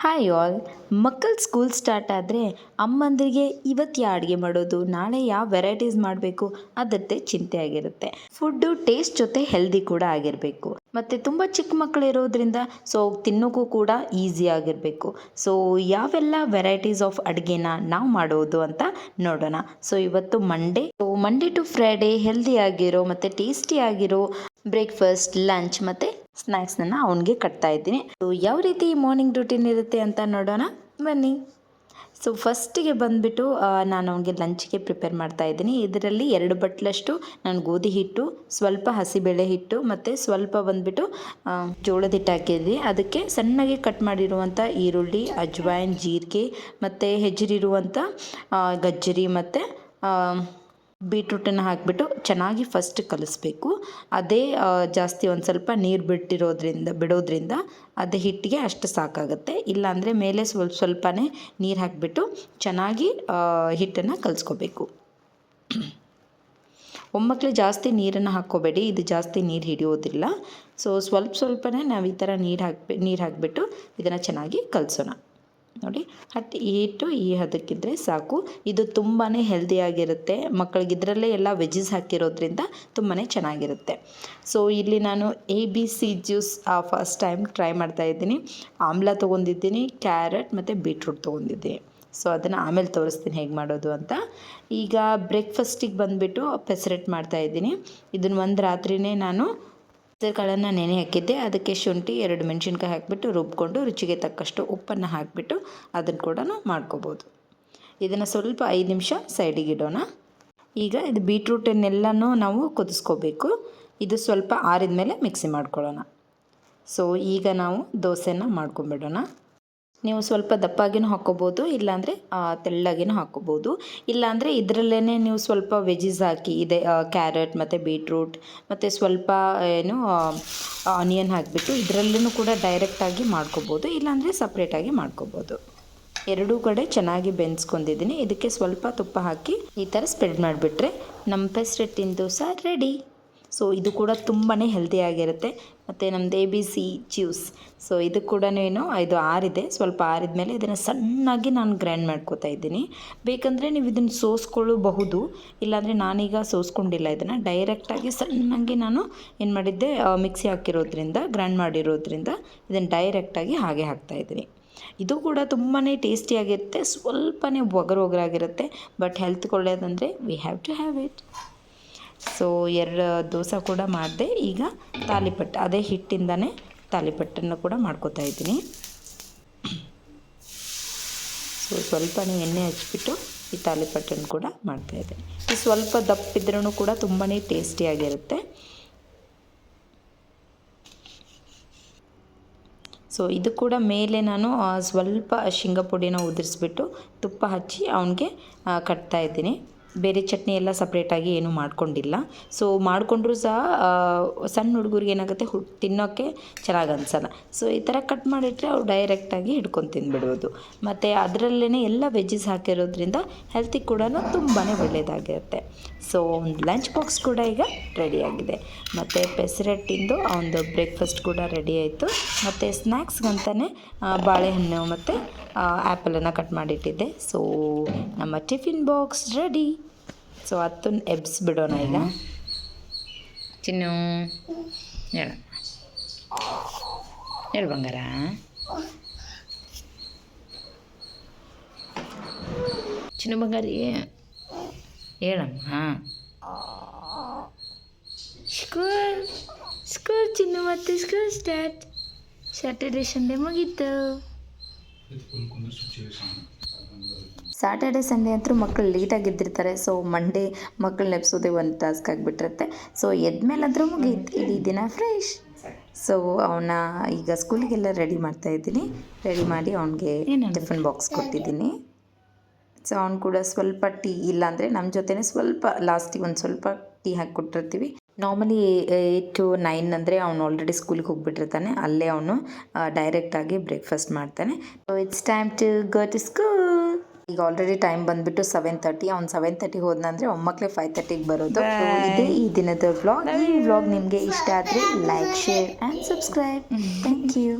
Hi all. ಮಕ್ಕಳ school start ಆದರೆ ಅಮ್ಮಂದಿರಿಗೆ ಇವತ್ತು ಯಾವ ಅಡುಗೆ ಮಾಡೋದು, ನಾಳೆ ಯಾವ ವೆರೈಟೀಸ್ ಮಾಡಬೇಕು ಅದರದ್ದೇ ಚಿಂತೆ ಆಗಿರುತ್ತೆ. ಫುಡ್ಡು ಟೇಸ್ಟ್ ಜೊತೆ ಹೆಲ್ದಿ ಕೂಡ ಆಗಿರಬೇಕು. ಮತ್ತು ತುಂಬ ಚಿಕ್ಕ ಮಕ್ಕಳು ಇರೋದ್ರಿಂದ ಸೊ ತಿನ್ನೋಕ್ಕೂ ಕೂಡ ಈಸಿ ಆಗಿರಬೇಕು. ಸೊ ಯಾವೆಲ್ಲ ವೆರೈಟೀಸ್ ಆಫ್ ಅಡುಗೆನ ನಾವು ಮಾಡೋದು ಅಂತ ನೋಡೋಣ. ಸೊ ಇವತ್ತು ಮಂಡೇ ಟು ಫ್ರೈಡೇ ಹೆಲ್ದಿ ಆಗಿರೋ ಮತ್ತು ಟೇಸ್ಟಿ ಆಗಿರೋ ಬ್ರೇಕ್ಫಾಸ್ಟ್, ಲಂಚ್ ಮತ್ತು ಸ್ನ್ಯಾಕ್ಸ್ನ ಅವನಿಗೆ ಕಟ್ತಾ ಇದ್ದೀನಿ. ಸೊ ಯಾವ ರೀತಿ ಮಾರ್ನಿಂಗ್ ರೂಟೀನ್ ಇರುತ್ತೆ ಅಂತ ನೋಡೋಣ ಬನ್ನಿ. ಸೊ ಫಸ್ಟಿಗೆ ಬಂದುಬಿಟ್ಟು ನಾನು ಅವನಿಗೆ ಲಂಚ್ಗೆ ಪ್ರಿಪೇರ್ ಮಾಡ್ತಾ ಇದ್ದೀನಿ. ಇದರಲ್ಲಿ 2 ಬಟ್ಲಷ್ಟು ನಾನು ಗೋಧಿ ಹಿಟ್ಟು, ಸ್ವಲ್ಪ ಹಸಿಬೇಳೆ ಹಿಟ್ಟು ಮತ್ತು ಸ್ವಲ್ಪ ಬಂದುಬಿಟ್ಟು ಜೋಳದ ಹಿಟ್ಟು ಹಾಕಿದ್ವಿ. ಅದಕ್ಕೆ ಸಣ್ಣಗೆ ಕಟ್ ಮಾಡಿರುವಂಥ ಈರುಳ್ಳಿ, ಅಜ್ವಾಯಿನ್, ಜೀರಿಗೆ ಮತ್ತು ಹೆಜ್ರಿರುವಂಥ ಗಜ್ಜರಿ ಮತ್ತು ಬೀಟ್ರೂಟನ್ನು ಹಾಕಿಬಿಟ್ಟು ಚೆನ್ನಾಗಿ ಫಸ್ಟ್ ಕಲಿಸ್ಬೇಕು. ಅದೇ ಜಾಸ್ತಿ ಒಂದು ಸ್ವಲ್ಪ ನೀರು ಬಿಡೋದ್ರಿಂದ ಅದೇ ಹಿಟ್ಟಿಗೆ ಅಷ್ಟು ಸಾಕಾಗುತ್ತೆ. ಇಲ್ಲಾಂದರೆ ಮೇಲೆ ಸ್ವಲ್ಪನೇ ನೀರು ಹಾಕಿಬಿಟ್ಟು ಚೆನ್ನಾಗಿ ಹಿಟ್ಟನ್ನು ಕಲಿಸ್ಕೋಬೇಕು. ಒಮ್ಮಕ್ಕಳು ಜಾಸ್ತಿ ನೀರನ್ನು ಹಾಕ್ಕೋಬೇಡಿ, ಇದು ಜಾಸ್ತಿ ನೀರು ಹಿಡಿಯೋದಿಲ್ಲ. ಸೊ ಸ್ವಲ್ಪನೇ ನಾವು ಈ ಥರ ನೀರು ಹಾಕಿಬಿಟ್ಟು ಇದನ್ನು ಚೆನ್ನಾಗಿ ಕಲಿಸೋಣ. ನೋಡಿ, ಹಿಟ್ಟು ಈ ಹದಕ್ಕಿದ್ರೆ ಸಾಕು. ಇದು ತುಂಬಾ ಹೆಲ್ದಿಯಾಗಿರುತ್ತೆ. ಮಕ್ಕಳಿಗೆ ಇದರಲ್ಲೇ ಎಲ್ಲ ವೆಜ್ಜಸ್ ಹಾಕಿರೋದ್ರಿಂದ ತುಂಬಾ ಚೆನ್ನಾಗಿರುತ್ತೆ. ಸೊ ಇಲ್ಲಿ ನಾನು ABC juice first time try ಮಾಡ್ತಾಯಿದ್ದೀನಿ. ಆಮ್ಲ ತೊಗೊಂಡಿದ್ದೀನಿ, ಕ್ಯಾರೆಟ್ ಮತ್ತು ಬೀಟ್ರೂಟ್ ತೊಗೊಂಡಿದ್ದೀನಿ. ಸೊ ಅದನ್ನು ಆಮೇಲೆ ತೋರಿಸ್ತೀನಿ ಹೇಗೆ ಮಾಡೋದು ಅಂತ. ಈಗ ಬ್ರೇಕ್ಫಾಸ್ಟಿಗೆ ಬಂದುಬಿಟ್ಟು ಪೆಸರೆಟ್ ಮಾಡ್ತಾಯಿದ್ದೀನಿ. ಇದನ್ನು ಒಂದು ರಾತ್ರಿನೇ ನಾನು ಹೆಸರುಕಾಳನ್ನು ನೆನೆ ಹಾಕಿದ್ದೆ. ಅದಕ್ಕೆ ಶುಂಠಿ, 2 ಮೆಣಸಿನ್ಕಾಯಿ ಹಾಕಿಬಿಟ್ಟು ರುಬ್ಕೊಂಡು ರುಚಿಗೆ ತಕ್ಕಷ್ಟು ಉಪ್ಪನ್ನು ಹಾಕಿಬಿಟ್ಟು ಅದನ್ನು ಕೂಡ ಮಾಡ್ಕೋಬೋದು. ಇದನ್ನು ಸ್ವಲ್ಪ 5 ನಿಮಿಷ ಸೈಡಿಗೆ ಇಡೋಣ. ಈಗ ಇದು ಬೀಟ್ರೂಟನ್ನೆಲ್ಲನೂ ನಾವು ಕುದಿಸ್ಕೋಬೇಕು. ಇದು ಸ್ವಲ್ಪ ಆರಿದ ಮೇಲೆ ಮಿಕ್ಸಿ ಮಾಡ್ಕೊಳ್ಳೋಣ. ಸೊ ಈಗ ನಾವು ದೋಸೆನ ಮಾಡ್ಕೊಂಬಿಡೋಣ. ನೀವು ಸ್ವಲ್ಪ ದಪ್ಪಾಗಿನೂ ಹಾಕ್ಕೋಬೋದು, ಇಲ್ಲಾಂದರೆ ತೆಳ್ಳಗಿನೂ ಹಾಕ್ಕೋಬೋದು. ಇಲ್ಲಾಂದರೆ ಇದರಲ್ಲೇ ನೀವು ಸ್ವಲ್ಪ ವೆಜ್ಜಸ್ ಹಾಕಿ, ಇದೆ ಕ್ಯಾರೆಟ್ ಮತ್ತು ಬೀಟ್ರೂಟ್ ಮತ್ತು ಸ್ವಲ್ಪ ಆನಿಯನ್ ಹಾಕಿಬಿಟ್ಟು ಇದರಲ್ಲೂ ಕೂಡ ಡೈರೆಕ್ಟಾಗಿ ಮಾಡ್ಕೋಬೋದು, ಇಲ್ಲಾಂದರೆ ಸಪ್ರೇಟಾಗಿ ಮಾಡ್ಕೋಬೋದು. ಎರಡೂ ಕಡೆ ಚೆನ್ನಾಗಿ ಬೆನ್ಸ್ಕೊಂಡಿದ್ದೀನಿ. ಇದಕ್ಕೆ ಸ್ವಲ್ಪ ತುಪ್ಪ ಹಾಕಿ ಈ ಥರ ಸ್ಪ್ರೆಡ್ ಮಾಡಿಬಿಟ್ರೆ ನಮ್ಮ ಪೆಸರೆಟ್ಟಿನ ದೋಸೆ ರೆಡಿ. ಸೊ ಇದು ಕೂಡ ತುಂಬಾ ಹೆಲ್ದಿಯಾಗಿರುತ್ತೆ. ಮತ್ತು ನಮ್ಮದು ABC ಜ್ಯೂಸ್. ಸೊ ಇದು ಕೂಡ ಇದು ಆರಿದೆ. ಸ್ವಲ್ಪ ಆರಿದ ಮೇಲೆ ಇದನ್ನು ಸಣ್ಣಾಗಿ ನಾನು ಗ್ರೈಂಡ್ ಮಾಡ್ಕೋತಾ ಇದ್ದೀನಿ. ಬೇಕಂದರೆ ನೀವು ಇದನ್ನು ಸೋಸ್ಕೊಳ್ಳಬಹುದು, ಇಲ್ಲಾಂದರೆ ನಾನೀಗ ಸೋಸ್ಕೊಂಡಿಲ್ಲ. ಇದನ್ನು ಡೈರೆಕ್ಟಾಗಿ ಸಣ್ಣಗೆ ನಾನು ಏನು ಮಾಡಿದ್ದೆ, ಮಿಕ್ಸಿ ಹಾಕಿರೋದ್ರಿಂದ, ಗ್ರೈಂಡ್ ಮಾಡಿರೋದ್ರಿಂದ ಇದನ್ನು ಡೈರೆಕ್ಟಾಗಿ ಹಾಗೆ ಹಾಕ್ತಾಯಿದ್ದೀನಿ. ಇದು ಕೂಡ ತುಂಬಾ ಟೇಸ್ಟಿಯಾಗಿರುತ್ತೆ. ಸ್ವಲ್ಪನೇ ಒಗರಾಗಿರುತ್ತೆ, ಬಟ್ ಹೆಲ್ತ್ಗೆ ಒಳ್ಳೆಯದಂದರೆ we have to have it. So 2 dosa ಕೂಡ ಮಾಡಿದೆ. ಈಗ ತಾಲಿಪಟ್ಟು, ಅದೇ ಹಿಟ್ಟಿಂದನೇ ತಾಲಿಪಟ್ಟನ್ನು ಕೂಡ ಮಾಡ್ಕೋತಾ ಇದ್ದೀನಿ. ಸೊ ಸ್ವಲ್ಪನೇ ಎಣ್ಣೆ ಹಚ್ಬಿಟ್ಟು ಈ ತಾಲಿಪಟ್ಟನ್ನು ಕೂಡ ಮಾಡ್ತಾಯಿದ್ದೀನಿ. ಈ ಸ್ವಲ್ಪ ದಪ್ಪಿದ್ರೂ ಕೂಡ ತುಂಬಾ ಟೇಸ್ಟಿಯಾಗಿರುತ್ತೆ. ಸೊ ಇದು ಕೂಡ ಮೇಲೆ ನಾನು ಸ್ವಲ್ಪ ಶೇಂಗಾ ಪುಡಿನ ಉದುರಿಸ್ಬಿಟ್ಟು ತುಪ್ಪ ಹಚ್ಚಿ ಅವನಿಗೆ ಕಟ್ತಾಯಿದ್ದೀನಿ. ಬೇರೆ ಚಟ್ನಿ ಎಲ್ಲ ಸಪ್ರೇಟಾಗಿ ಏನೂ ಮಾಡ್ಕೊಂಡಿಲ್ಲ. ಸೊ ಮಾಡಿಕೊಂಡ್ರೂ ಸಹ ಸಣ್ಣ ಹುಡುಗರಿಗೆ ಏನಾಗುತ್ತೆ, ತಿನ್ನೋಕ್ಕೆ ಚೆನ್ನಾಗಿ ಅನಿಸಲ್ಲ. ಸೊ ಈ ಥರ ಕಟ್ ಮಾಡಿಟ್ರೆ ಅವ್ರು ಡೈರೆಕ್ಟಾಗಿ ಹಿಡ್ಕೊಂಡು ತಿಂದುಬಿಡ್ಬೋದು. ಮತ್ತು ಅದರಲ್ಲೇ ಎಲ್ಲ ವೆಜ್ಜಸ್ ಹಾಕಿರೋದ್ರಿಂದ ಹೆಲ್ತಿಗೆ ಕೂಡ ತುಂಬಾ ಒಳ್ಳೆಯದಾಗಿರುತ್ತೆ. ಸೊ ಒಂದು ಲಂಚ್ ಬಾಕ್ಸ್ ಕೂಡ ಈಗ ರೆಡಿಯಾಗಿದೆ. ಮತ್ತು ಪೆಸರೆಟ್ಟಿಂದು ಒಂದು ಬ್ರೇಕ್ಫಾಸ್ಟ್ ಕೂಡ ರೆಡಿ ಆಯಿತು. ಮತ್ತು ಸ್ನ್ಯಾಕ್ಸ್ಗಂತಲೇ ಬಾಳೆಹಣ್ಣು ಮತ್ತು ಆ್ಯಪಲನ್ನು ಕಟ್ ಮಾಡಿಟ್ಟಿದ್ದೆ. ಸೊ ನಮ್ಮ ಟಿಫಿನ್ ಬಾಕ್ಸ್ ರೆಡಿ. ಸೊ ಅದನ್ನು ಎಬ್ಬಿಸ್ಬಿಡೋಣ ಈಗ. ಚಿನ್ನು ಹೇಳು ಬಂಗಾರ. ಚಿನ್ನು ಬಂಗಾರಿ ಹೇಳಮ್ಮ. ಸ್ಕೂಲ್ ಚಿನ್ನು, ಮತ್ತು ಸ್ಕೂಲ್ ಸ್ಯಾಟರ್ಡೆ ಸಂಡೇ ಮುಗೀತು. ಸ್ಯಾಟರ್ಡೆ ಸಂಡೇ ಅಂತೂ ಮಕ್ಕಳು ಲೇಟಾಗಿ ಎದ್ದಿರ್ತಾರೆ. ಸೊ ಮಂಡೇ ಮಕ್ಕಳು ನೆಪ್ಸೋದೇ ಒಂದು ಟಾಸ್ಕ್ ಆಗಿಬಿಟ್ಟಿರುತ್ತೆ. ಸೊ ಎದ್ಮೇಲಾದರೂ ಮುಗೀತು, ಇಡೀ ದಿನ ಫ್ರೆಶ್. ಸೊ ಅವನ್ನ ಈಗ ಸ್ಕೂಲಿಗೆಲ್ಲ ರೆಡಿ ಮಾಡ್ತಾಯಿದ್ದೀನಿ. ರೆಡಿ ಮಾಡಿ ಅವನಿಗೆ ಟಿಫನ್ ಬಾಕ್ಸ್ ಕೊಟ್ಟಿದ್ದೀನಿ. ಸೊ ಅವ್ನು ಕೂಡ ಸ್ವಲ್ಪ ಟೀ, ಇಲ್ಲಾಂದರೆ ನಮ್ಮ ಜೊತೆನೇ ಸ್ವಲ್ಪ ಲಾಸ್ಟಿಗೆ ಒಂದು ಸ್ವಲ್ಪ ಟೀ ಹಾಕಿ ಕೊಟ್ಟಿರ್ತೀವಿ. ನಾರ್ಮಲಿ 8 to 9 ಅಂದರೆ ಅವನು ಆಲ್ರೆಡಿ ಸ್ಕೂಲಿಗೆ ಹೋಗ್ಬಿಟ್ಟಿರ್ತಾನೆ. ಅಲ್ಲೇ ಅವನು ಡೈರೆಕ್ಟಾಗಿ ಬ್ರೇಕ್ಫಾಸ್ಟ್ ಮಾಡ್ತಾನೆ. So it's time to go to school. ಈಗ ಆಲ್ರೆಡಿ ಟೈಮ್ ಬಂದುಬಿಟ್ಟು 7:30. ಅವ್ನು 7:30 ಹೋದ್ನಂದರೆ ಒಮ್ಮಕ್ಕಳೇ 5:30ಗೆ ಬರೋದು. ಸೊ ಇದೇ ಈ ದಿನದ ವ್ಲಾಗ್. ಈ ವ್ಲಾಗ್ ನಿಮಗೆ ಇಷ್ಟ ಆದರೆ like, share and subscribe. Thank you.